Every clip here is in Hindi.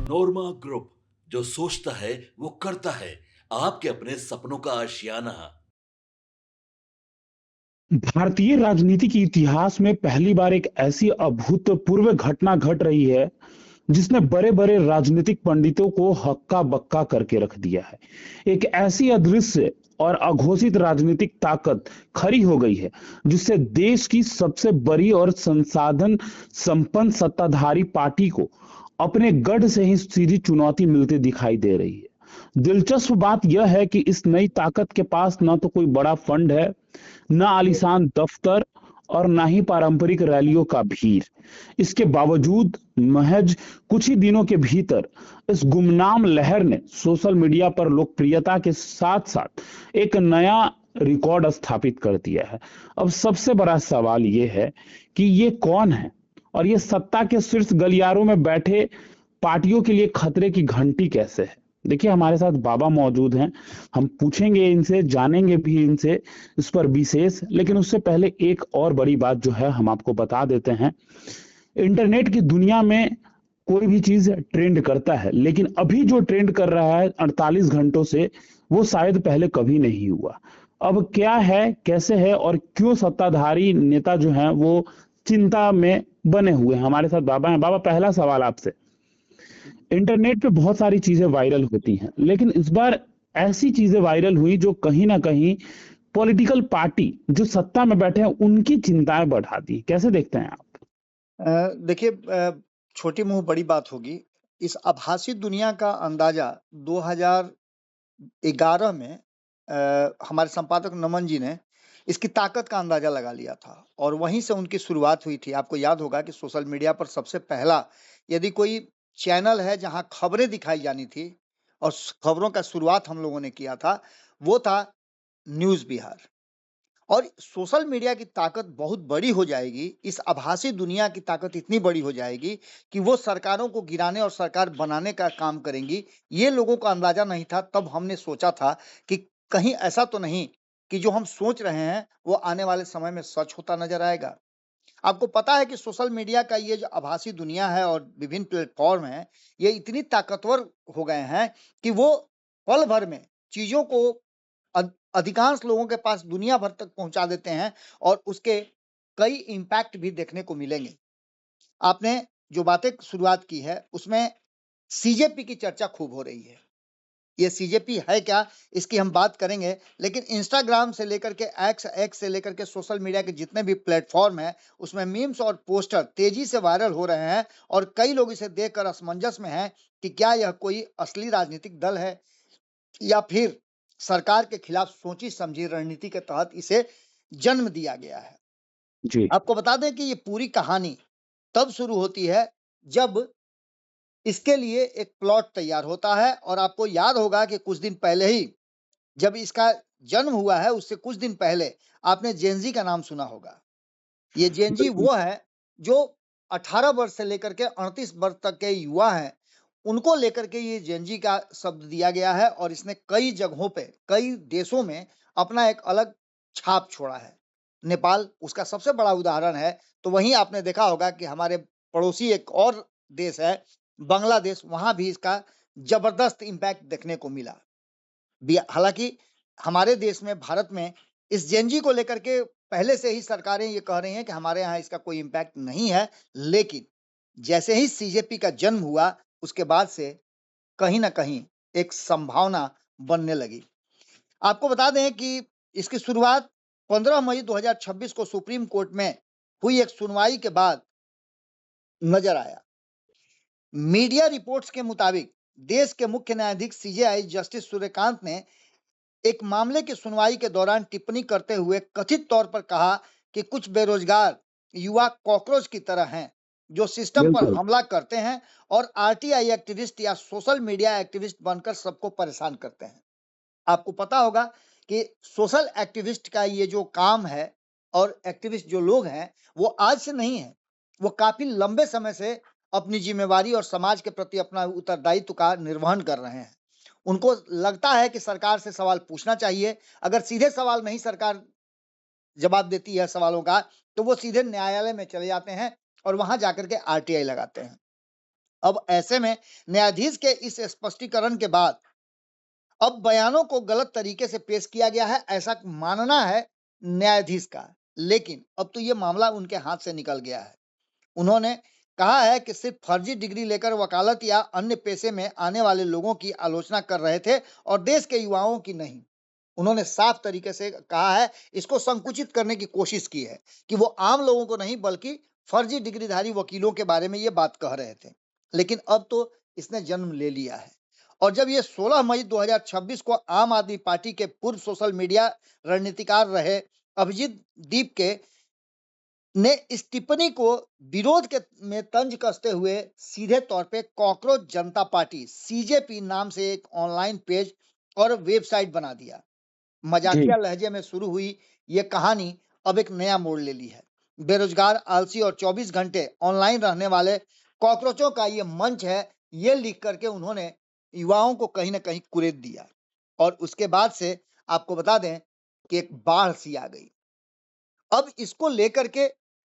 नोरमा ग्रुप, जो सोचता है वो करता है। आपके अपने सपनों का आशियाना। भारतीय राजनीति के इतिहास में पहली बार एक ऐसी अभूतपूर्व घटना घट रही है जिसने बड़े बड़े राजनीतिक पंडितों को हक्का बक्का करके रख दिया है। एक ऐसी अदृश्य और अघोषित राजनीतिक ताकत खड़ी हो गई है जिससे देश की सबसे बड़ी और संसाधन संपन्न सत्ताधारी पार्टी को अपने गढ़ से ही सीधी चुनौती मिलती दिखाई दे रही है। दिलचस्प बात यह है कि इस नई ताकत के पास न तो कोई बड़ा फंड है, न आलीशान दफ्तर और न ही पारंपरिक रैलियों का भीड़। इसके बावजूद महज कुछ ही दिनों के भीतर इस गुमनाम लहर ने सोशल मीडिया पर लोकप्रियता के साथ साथ एक नया रिकॉर्ड स्थापित कर दिया है। अब सबसे बड़ा सवाल यह है कि ये कौन है और ये सत्ता के शीर्ष गलियारों में बैठे पार्टियों के लिए खतरे की घंटी कैसे है। देखिए, हमारे साथ बाबा मौजूद हैं। हम पूछेंगे इनसे, जानेंगे भी इनसे इस पर विशेष। लेकिन उससे पहले एक और बड़ी बात जो है हम आपको बता देते हैं। इंटरनेट की दुनिया में कोई भी चीज ट्रेंड करता है, लेकिन अभी जो ट्रेंड कर रहा है 48 घंटों से, वो शायद पहले कभी नहीं हुआ। अब क्या है, कैसे है और क्यों सत्ताधारी नेता जो हैं वो चिंता में बने हुए हैं। हमारे साथ बाबा हैं। बाबा, पहला सवाल आपसे। इंटरनेट पे बहुत सारी चीजें वायरल होती हैं, लेकिन इस बार ऐसी चीजें वायरल हुई जो कहीं ना कहीं पॉलिटिकल पार्टी जो सत्ता में बैठे हैं उनकी चिंताएं बढ़ा दी। कैसे देखते हैं आप? देखिए, छोटी मुंह बड़ी बात होगी। इस आभासी दुनिया का अंदाजा 2011 में हमारे संपादक नमन जी ने इसकी ताकत का अंदाजा लगा लिया था और वहीं से उनकी शुरुआत हुई थी। आपको याद होगा कि सोशल मीडिया पर सबसे पहला यदि कोई चैनल है जहां खबरें दिखाई जानी थी और खबरों का शुरुआत हम लोगों ने किया था, वो था न्यूज़ बिहार। और सोशल मीडिया की ताकत बहुत बड़ी हो जाएगी, इस आभासी दुनिया की ताकत इतनी बड़ी हो जाएगी कि वो सरकारों को गिराने और सरकार बनाने का काम करेंगी। ये लोगों को अंदाजा नहीं था। तब हमने सोचा था कि कहीं ऐसा तो नहीं कि जो हम सोच रहे हैं वो आने वाले समय में सच होता नजर आएगा। आपको पता है कि सोशल मीडिया का ये जो आभासी दुनिया है और विभिन्न प्लेटफॉर्म है, ये इतनी ताकतवर हो गए हैं कि वो पल भर में चीजों को अधिकांश लोगों के पास दुनिया भर तक पहुंचा देते हैं और उसके कई इम्पैक्ट भी देखने को मिलेंगे। आपने जो बातें शुरुआत की है उसमें सीजेपी की चर्चा खूब हो रही है। ये सीजेपी है क्या, इसकी हम बात करेंगे। लेकिन इंस्टाग्राम से लेकर के एक्स से लेकर के सोशल मीडिया के जितने भी प्लेटफॉर्म है उसमें मीम्स और पोस्टर तेजी से वायरल हो रहे हैं और कई लोग इसे देखकर असमंजस में हैं कि क्या यह कोई असली राजनीतिक दल है या फिर सरकार के खिलाफ सोची समझी रणनीति के तहत इसे जन्म दिया गया है। जी। आपको बता दें कि ये पूरी कहानी तब शुरू होती है जब इसके लिए एक प्लॉट तैयार होता है और आपको याद होगा कि कुछ दिन पहले ही जब इसका जन्म हुआ है उससे कुछ दिन पहले आपने जेनजी का नाम सुना होगा। ये जेनजी बिल्कुल। वो है जो 18 वर्ष से लेकर के 38 वर्ष तक के युवा हैं, उनको लेकर के ये जेनजी का शब्द दिया गया है और इसने कई जगहों पे, कई देशों में अपना एक अलग छाप छोड़ा है। नेपाल उसका सबसे बड़ा उदाहरण है। तो वहीं आपने देखा होगा कि हमारे पड़ोसी एक और देश है बांग्लादेश, वहां भी इसका जबरदस्त इम्पैक्ट देखने को मिला। हालांकि हमारे देश में, भारत में, इस जेनजी को लेकर के पहले से ही सरकारें ये कह रही हैं कि हमारे यहाँ इसका कोई इम्पैक्ट नहीं है। लेकिन जैसे ही सीजेपी का जन्म हुआ उसके बाद से कहीं ना कहीं एक संभावना बनने लगी। आपको बता दें कि इसकी शुरुआत 15 मई 2026 को सुप्रीम कोर्ट में हुई एक सुनवाई के बाद नजर आया। मीडिया रिपोर्ट्स के मुताबिक देश के मुख्य न्यायाधीश सीजेआई जस्टिस सूर्यकांत ने एक मामले की सुनवाई के दौरान टिप्पणी करते हुए कथित तौर पर कहा कि कुछ बेरोजगार युवा कॉकरोच की तरह हैं जो सिस्टम पर बिल्कुल। हमला करते हैं और आरटीआई एक्टिविस्ट या सोशल मीडिया एक्टिविस्ट बनकर सबको परेशान करते हैं। आपको पता होगा कि सोशल एक्टिविस्ट का ये जो काम है और एक्टिविस्ट जो लोग हैं वो आज से नहीं है, वो काफी लंबे समय से अपनी जिम्मेवारी और समाज के प्रति अपना उत्तरदायित्व का निर्वहन कर रहे हैं। उनको लगता है कि सरकार से सवाल पूछना चाहिए। अगर सीधे सवाल नहीं सरकार जवाब देती है सवालों का, तो वो सीधे न्यायालय में चले जाते हैं और वहां जाकर के आरटीआई लगाते हैं। अब ऐसे में न्यायाधीश के इस स्पष्टीकरण के बाद अब बयानों को गलत तरीके से पेश किया गया है, ऐसा मानना है न्यायाधीश का। लेकिन अब तो ये मामला उनके हाथ से निकल गया है। उन्होंने कहा है कि सिर्फ फर्जी डिग्री लेकर वकालत या अन्य पेशे में आने वाले लोगों की आलोचना कर रहे थे और देश के युवाओं की नहीं। उन्होंने साफ तरीके से कहा है, इसको संकुचित करने की कोशिश की है कि वो आम लोगों को नहीं बल्कि फर्जी डिग्रीधारी वकीलों के बारे में ये बात कह रहे थे। लेकिन अब तो इसने जन्म ले लिया है और जब ये 16 मई 2026 को आम आदमी पार्टी के पूर्व सोशल मीडिया रणनीतिकार रहे अभिजीत दीप के ने इस टिप्पणी को विरोध के में तंज कसते हुए सीधे तौर पे कॉकरोच जनता पार्टी सीजेपी नाम से एक ऑनलाइन पेज और वेबसाइट बना दिया। जी मजाकिया लहजे में शुरू हुई ये कहानी अब एक नया मोड़ ले ली है। बेरोजगार, आलसी और 24 घंटे ऑनलाइन रहने वाले कॉकरोचों का ये मंच है, ये लिख करके उन्होंने युवाओं को कहीं ना कहीं कुरेद दिया। और उसके बाद से आपको बता दें कि एक बाढ़ सी आ गई। अब इसको लेकर के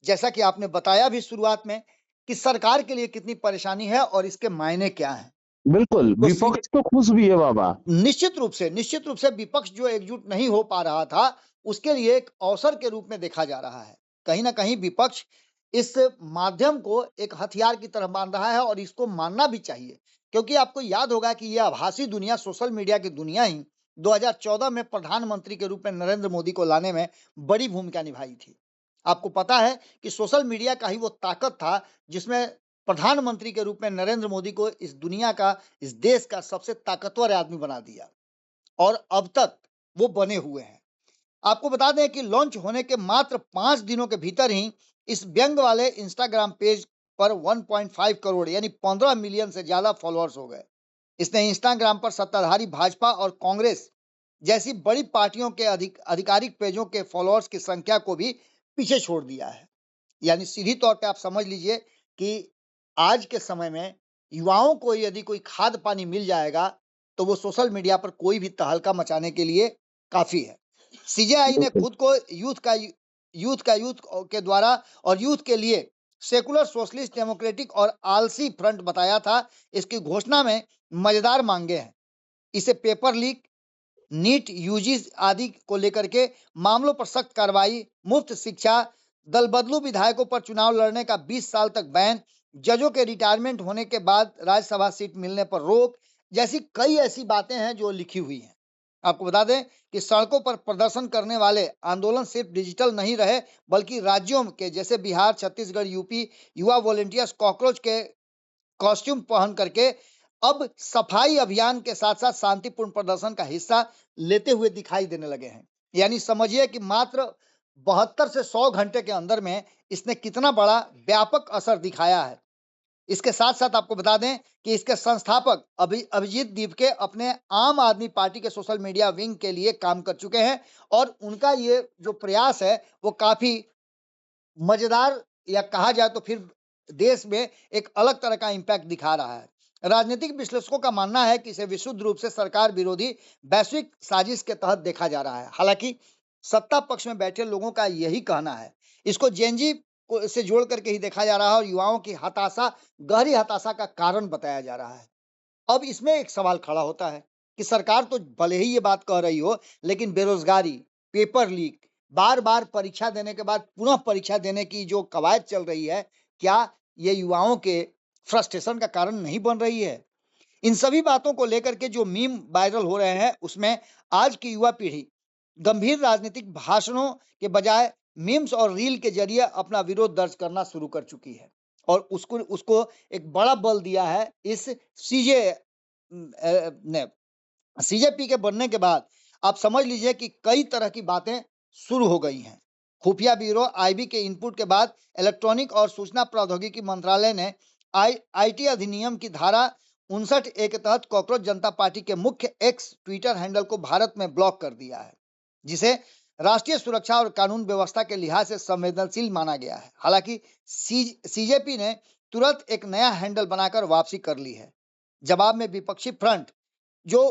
जैसा कि आपने बताया भी शुरुआत में कि सरकार के लिए कितनी परेशानी है और इसके मायने क्या हैं। बिल्कुल, तो सीधे विपक्ष तो खुश भी है बाबा। निश्चित रूप से विपक्ष जो एकजुट नहीं हो पा रहा था, उसके लिए एक अवसर के रूप में देखा जा रहा है। कहीं ना कहीं विपक्ष इस माध्यम को एक हथियार की तरह मान रहा है और इसको मानना भी चाहिए, क्योंकि आपको याद होगा कि यह आभासी दुनिया, सोशल मीडिया की दुनिया ही 2014 में प्रधानमंत्री के रूप में नरेंद्र मोदी को लाने में बड़ी भूमिका निभाई थी। आपको पता है कि सोशल मीडिया का ही वो ताकत था जिसमें प्रधानमंत्री के रूप में नरेंद्र मोदी को इस दुनिया का, इस देश का सबसे ताकतवर आदमी बना दिया और अब तक वो बने हुए हैं। आपको बता दें कि लॉन्च होने के मात्र 5 दिनों के भीतर ही इस व्यंग वाले इंस्टाग्राम पेज पर 1.5 करोड़ यानी 15 मिलियन से ज्यादा फॉलोअर्स हो गए। इसने इंस्टाग्राम पर सत्ताधारी भाजपा और कांग्रेस जैसी बड़ी पार्टियों के आधिकारिक पेजों के फॉलोअर्स की संख्या को भी पीछे छोड़ दिया है। यानी सीधी तौर पे आप समझ लीजिए कि आज के समय में युवाओं को यदि कोई खाद पानी मिल जाएगा तो वो सोशल मीडिया पर कोई भी तहलका मचाने के लिए काफी है। सीजेआई ने बिल्कुल खुद को यूथ के द्वारा और यूथ के लिए सेकुलर सोशलिस्ट डेमोक्रेटिक और आलसी फ्रंट बताया था। इसकी घोषणा में मजेदार मांगे हैं। इसे पेपर लीक, नीट, यूजी आदि को लेकर के मामलों पर सख्त कार्रवाई, मुफ्त शिक्षा, दल बदलू विधायकों पर चुनाव लड़ने का 20 साल तक बैन, जजों के रिटायरमेंट होने के बाद राज्यसभा सीट मिलने पर रोक जैसी कई ऐसी बातें हैं जो लिखी हुई हैं। आपको बता दें कि सड़कों पर प्रदर्शन करने वाले आंदोलन सिर्फ डिजिटल नहीं रहे बल्कि राज्यों के जैसे बिहार, छत्तीसगढ़, यूपी युवा वॉलेंटियर्स कॉकरोच के कॉस्ट्यूम पहन करके अब सफाई अभियान के साथ साथ शांतिपूर्ण प्रदर्शन का हिस्सा लेते हुए दिखाई देने लगे हैं। यानी समझिए कि मात्र 72 से 100 घंटे के अंदर में इसने कितना बड़ा व्यापक असर दिखाया है। इसके साथ साथ आपको बता दें कि इसके संस्थापक अभिजीत दीप के अपने आम आदमी पार्टी के सोशल मीडिया विंग के लिए काम कर चुके हैं और उनका ये जो प्रयास है वो काफी मजेदार या कहा जाए तो फिर देश में एक अलग तरह का इम्पैक्ट दिखा रहा है। राजनीतिक विश्लेषकों का मानना है कि इसे विशुद्ध रूप से सरकार विरोधी वैश्विक साजिश के तहत देखा जा रहा है। हालांकि सत्ता पक्ष में बैठे लोगों का यही कहना है। इसको जेनजी से जोड़ करके ही देखा जा रहा है और युवाओं की हताशा, गहरी हताशा का कारण बताया जा रहा है। अब इसमें एक सवाल खड़ा होता है कि सरकार तो भले ही ये बात कह रही हो, लेकिन बेरोजगारी, पेपर लीक, बार बार परीक्षा देने के बाद पुनः परीक्षा देने की जो कवायद चल रही है, क्या ये युवाओं के फ्रस्ट्रेशन का कारण नहीं बन रही है? इन सभी बातों को लेकर के जो मीम वायरल हो रहे हैं उसमें आज की युवा पीढ़ी गंभीर राजनीतिक भाषणों के बजाय मीम्स और रील के जरिए अपना विरोध दर्ज करना शुरू कर चुकी है और उसको उसको एक बड़ा बल दिया है इस सीजे ने। सीजेपी के बनने के बाद आप समझ लीजिए कि कई तरह की बातें शुरू हो गई हैं। खुफिया ब्यूरो आईबी के इनपुट के बाद इलेक्ट्रॉनिक और सूचना प्रौद्योगिकी मंत्रालय ने आईटी अधिनियम की धारा 59A के तहत कॉकरोच जनता पार्टी के मुख्य एक्स ट्विटर हैंडल को भारत में ब्लॉक कर दिया है, जिसे राष्ट्रीय सुरक्षा और कानून व्यवस्था के लिहाज से संवेदनशील माना गया है। हालांकि सीजेपी ने तुरंत एक नया हैंडल बनाकर वापसी कर ली है। जवाब में विपक्षी फ्रंट जो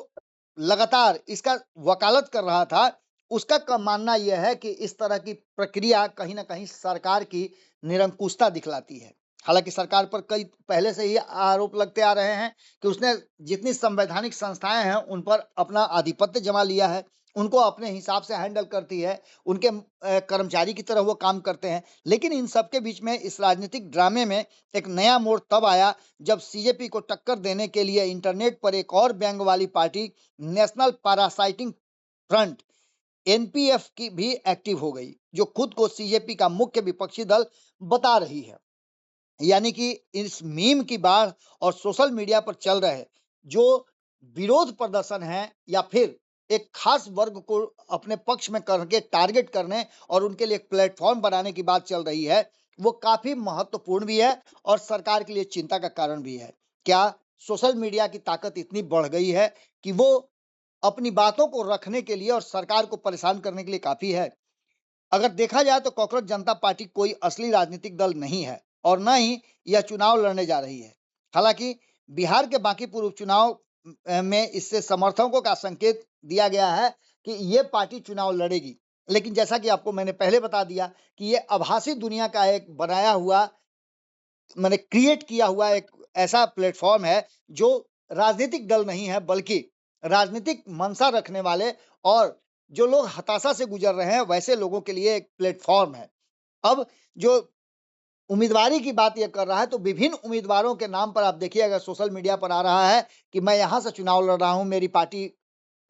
लगातार इसका वकालत कर रहा था, उसका मानना यह है कि इस तरह की प्रक्रिया कहीं ना कहीं सरकार की निरंकुशता दिखलाती है। हालांकि सरकार पर कई पहले से ही आरोप लगते आ रहे हैं कि उसने जितनी संवैधानिक संस्थाएं हैं उन पर अपना आधिपत्य जमा लिया है, उनको अपने हिसाब से हैंडल करती है, उनके कर्मचारी की तरह वो काम करते हैं। लेकिन इन सब के बीच में इस राजनीतिक ड्रामे में एक नया मोड़ तब आया जब सीजेपी को टक्कर देने के लिए इंटरनेट पर एक और व्यंग वाली पार्टी नेशनल पैरासाइटिंग फ्रंट एनपीएफ की भी एक्टिव हो गई, जो खुद को सीजेपी का मुख्य विपक्षी दल बता रही है। यानी कि इस मीम की बाढ़ और सोशल मीडिया पर चल रहे जो विरोध प्रदर्शन है या फिर एक खास वर्ग को अपने पक्ष में करके टारगेट करने और उनके लिए एक प्लेटफॉर्म बनाने की बात चल रही है, वो काफी महत्वपूर्ण भी है और सरकार के लिए चिंता का कारण भी है। क्या सोशल मीडिया की ताकत इतनी बढ़ गई है कि वो अपनी बातों को रखने के लिए और सरकार को परेशान करने के लिए काफी है? अगर देखा जाए तो कॉकरोच जनता पार्टी कोई असली राजनीतिक दल नहीं है और न ही यह चुनाव लड़ने जा रही है। हालांकि बिहार के बाकी पूर्व चुनाव में इससे समर्थकों का संकेत दिया गया है कि ये पार्टी चुनाव लड़ेगी, लेकिन जैसा कि आपको मैंने पहले बता दिया कि ये आभासी दुनिया का एक बनाया हुआ, मैंने क्रिएट किया हुआ एक ऐसा प्लेटफॉर्म है जो राजनीतिक दल नहीं है, बल्कि राजनीतिक मंशा रखने वाले और जो लोग हताशा से गुजर रहे हैं वैसे लोगों के लिए एक प्लेटफॉर्म है। अब जो उम्मीदवारी की बात ये कर रहा है तो विभिन्न उम्मीदवारों के नाम पर आप देखिए, अगर सोशल मीडिया पर आ रहा है कि मैं यहां से चुनाव लड़ रहा हूं, मेरी पार्टी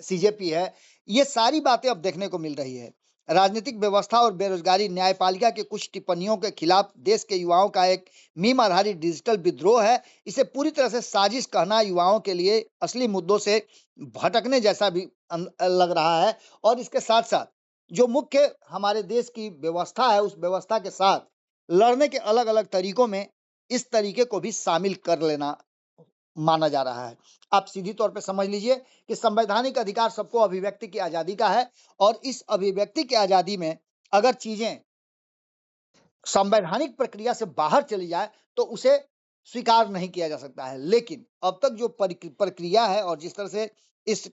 सीजेपी है, ये सारी बातें अब देखने को मिल रही है। राजनीतिक व्यवस्था और बेरोजगारी, न्यायपालिका के कुछ टिप्पणियों के खिलाफ देश के युवाओं का एक मीम आधारित डिजिटल विद्रोह है। इसे पूरी तरह से साजिश कहना युवाओं के लिए असली मुद्दों से भटकने जैसा भी लग रहा है। और इसके साथ साथ जो मुख्य हमारे देश की व्यवस्था है, उस व्यवस्था के साथ लड़ने के अलग अलग तरीकों में इस तरीके को भी शामिल कर लेना माना जा रहा है। आप सीधी तौर पे समझ लीजिए कि संवैधानिक अधिकार सबको अभिव्यक्ति की आजादी का है और इस अभिव्यक्ति की आजादी में अगर चीजें संवैधानिक प्रक्रिया से बाहर चली जाए तो उसे स्वीकार नहीं किया जा सकता है। लेकिन अब तक जो प्रक्रिया है और जिस तरह से इस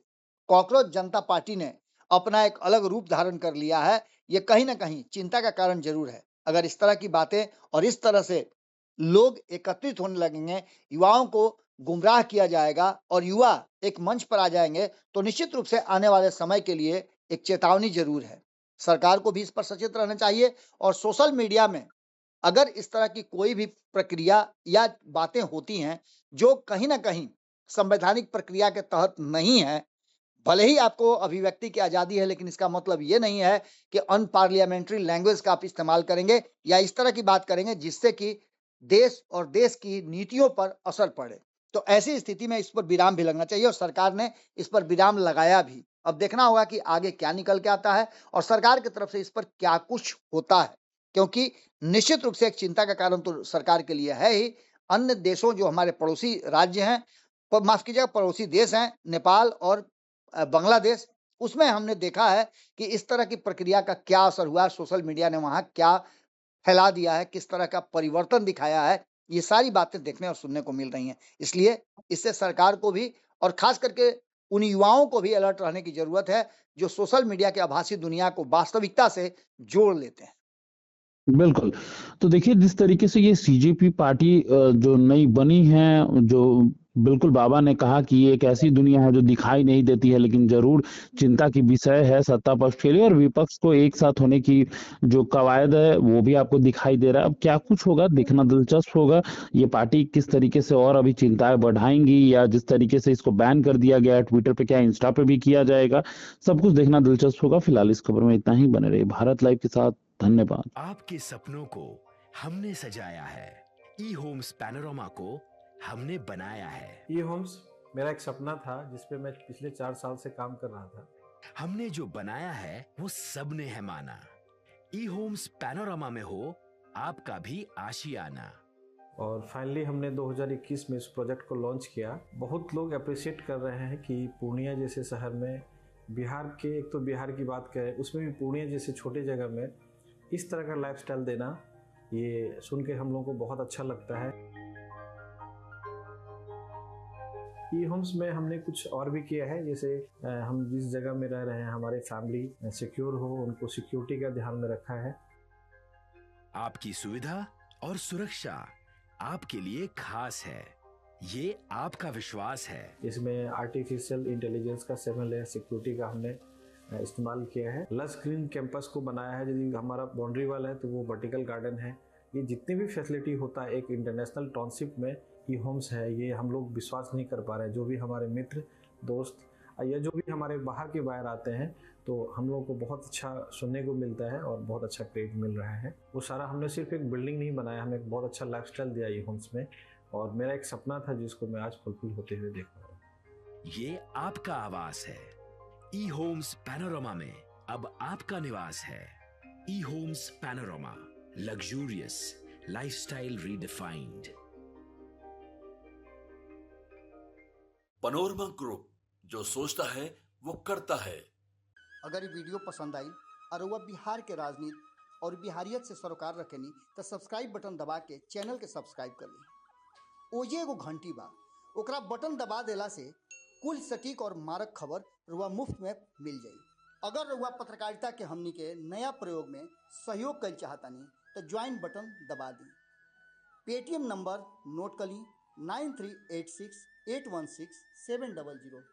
कॉकरोच जनता पार्टी ने अपना एक अलग रूप धारण कर लिया है, ये कहीं ना कहीं चिंता का कारण जरूर है। अगर इस तरह की बातें और इस तरह से लोग एकत्रित होने लगेंगे, युवाओं को गुमराह किया जाएगा और युवा एक मंच पर आ जाएंगे, तो निश्चित रूप से आने वाले समय के लिए एक चेतावनी जरूर है। सरकार को भी इस पर सचेत रहना चाहिए और सोशल मीडिया में अगर इस तरह की कोई भी प्रक्रिया या बातें होती हैं जो कहीं ना कहीं संवैधानिक प्रक्रिया के तहत नहीं है, भले ही आपको अभिव्यक्ति की आजादी है, लेकिन इसका मतलब ये नहीं है कि अनपार्लियामेंट्री लैंग्वेज का आप इस्तेमाल करेंगे या इस तरह की बात करेंगे जिससे कि देश और देश की नीतियों पर असर पड़े। तो ऐसी स्थिति में इस पर विराम भी लगना चाहिए और सरकार ने इस पर विराम लगाया भी। अब देखना होगा कि आगे क्या निकल के आता है और सरकार की तरफ से इस पर क्या कुछ होता है, क्योंकि निश्चित रूप से एक चिंता का कारण तो सरकार के लिए है ही। अन्य देशों जो हमारे पड़ोसी राज्य हैं, माफ कीजिएगा पड़ोसी देश हैं, नेपाल और बांग्लादेश, उसमें हमने देखा है कि इस तरह की प्रक्रिया का क्या असर हुआ है, सोशल मीडिया ने वहां क्या फैला दिया है, किस तरह का परिवर्तन दिखाया है, ये सारी बातें देखने और सुनने को मिल रही हैं। इसलिए इससे सरकार को भी और खास करके उन युवाओं को भी अलर्ट रहने की जरूरत है जो सोशल मीडिया के आभासी दुनिया को वास्तविकता से जोड़ लेते हैं। बिल्कुल। तो देखिए जिस तरीके से ये सीजेपी पार्टी जो नई बनी है, जो बिल्कुल बाबा ने कहा कि ये एक ऐसी दुनिया है जो दिखाई नहीं देती है, लेकिन जरूर चिंता की विषय है सत्ता पक्ष के लिए, और विपक्ष को एक साथ होने की जो कवायद है वो भी आपको दिखाई दे रहा है। अब क्या कुछ होगा देखना दिलचस्प होगा। ये पार्टी किस तरीके से और अभी चिंताएं बढ़ाएंगी, या जिस तरीके से इसको बैन कर दिया गया है ट्विटर पे, क्या इंस्टा पे भी किया जाएगा, सब कुछ देखना दिलचस्प होगा। फिलहाल इस खबर में इतना ही। बने रहिए भारत लाइव के साथ। धन्यवाद। आपके सपनों को हमने सजाया है, ई होम्स पैनोरामा को हमने बनाया है। ई होम्स मेरा एक सपना था जिस पे मैं पिछले 4 साल से काम कर रहा था। हमने जो बनाया है वो सबने है माना। ई होम्स पैनोरामा में हो आपका भी आशियाना। और फाइनली हमने 2021 में इस प्रोजेक्ट को लॉन्च किया। बहुत लोग अप्रिशिएट कर रहे हैं कि पूर्णिया जैसे शहर में, बिहार के, एक तो बिहार की बात करें उसमें भी पूर्णिया जैसे छोटे जगह में इस तरह का लाइफस्टाइल देना, ये सुन के हम लोगों को बहुत अच्छा लगता है। ई होम्स में हमने कुछ और भी किया है, जैसे हम जिस जगह में रह रहे हैं हमारे फैमिली सिक्योर हो, उनको सिक्योरिटी का ध्यान में रखा है। आपकी सुविधा और सुरक्षा आपके लिए खास है, ये आपका विश्वास है। इसमें आर्टिफिशियल इंटेलिजेंस का 7 लेयर सिक्योरिटी का हमने इस्तेमाल किया है। लस ग्रीन कैंपस को बनाया है। यदि हमारा बाउंड्री वाल है तो वो वर्टिकल गार्डन है। ये जितनी भी फैसिलिटी होता है एक इंटरनेशनल टाउनशिप में ई होम्स है, ये हम लोग विश्वास नहीं कर पा रहे हैं। जो भी हमारे मित्र दोस्त या जो भी हमारे बाहर के बाहर आते हैं तो हम लोगों को बहुत अच्छा सुनने को मिलता है और बहुत अच्छा क्रेडिट मिल रहा है। वो सारा हमने सिर्फ एक बिल्डिंग नहीं बनाया, हमें एक बहुत अच्छा लाइफस्टाइल दिया ई होम्स में, और मेरा एक सपना था जिसको मैं आज फुलफिल होते हुए देख रहा हूँ। ये आपका आवास है। ई होम्स पैनोरामा में अब आपका निवास है। E Homes Panorama, luxurious lifestyle redefined. Panorama Group, जो सोचता है वो करता है। अगर ये वीडियो पसंद आई और वह बिहार के राजनीति और बिहारियत से सरोकार रखेनी तो सब्सक्राइब बटन दबा के चैनल के सब्सक्राइब कर ली। ओजे एगो घंटी बा, ओकरा बटन दबा देला से कुल सटीक और मारक खबर रुआ मुफ्त में मिल जाई। अगर रुआ पत्रकारिता के हमनी के नया प्रयोग में सहयोग कर चाहतानी तो ज्वाइन बटन दबा दी। पेटीएम नंबर नोट कर ली 9386816700।